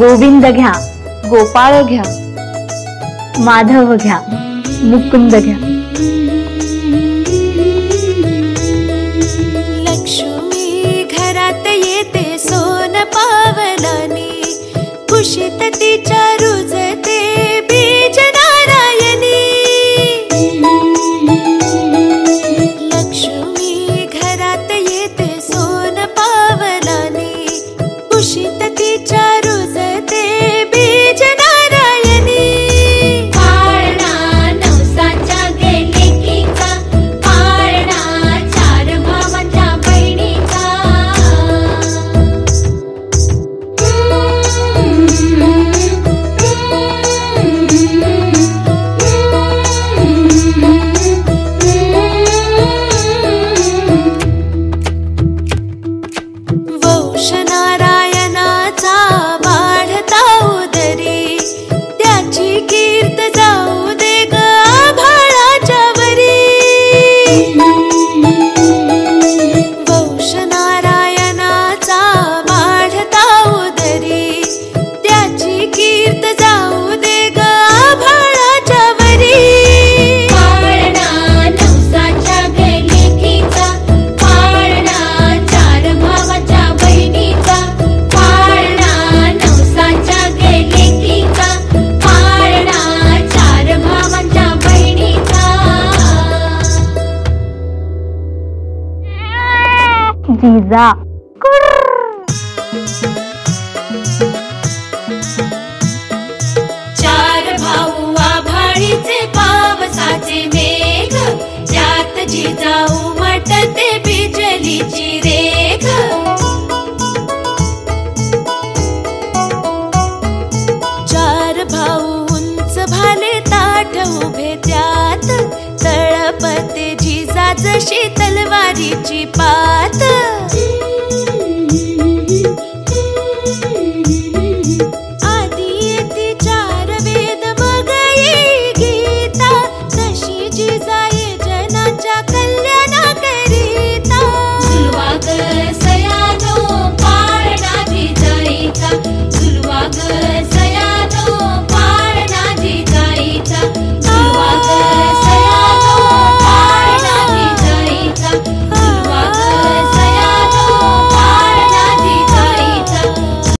गोविंद घ्या, गोपाळ घ्या, माधव घ्या, मुकुंद घ्या. लक्ष्मी घरात येते सोन पावलानी, कुशीत तिच्या रुजते बीज नारायणी. लक्ष्मी घरात येते सोन पावलानी, कुशीत तिच्या रुजते बीज नारायणी. पाळणा नवसाच्या गेलेकीचा, पाळणा चार भावांच्या बहिणीचा. वंश नारायणाचा वाढता उदरी, त्याची कीर्त जाऊ दे ग आभाळाच्या वरी. वंश नारायणाचा वाढता उदरी, त्याची कीर्त जाऊ दे ग आभाळाच्या वरी. पाळणा नवसाच्या गेलेकीचा, पाळणा चार भावांच्या बहिणीचा. पाळणा नवसाच्या गेलेकीचा, पाळणा चार भावांच्या बहिणीचा. जिजा चार भाऊ आभाळीचे पावसाचे मेघ, त्यात जिजाऊ उमटते बिजलीची रेघ. चार भाऊ उंच भाले ताठ उभे त्यात, तळपते जिजा जशी तलवारीची पात.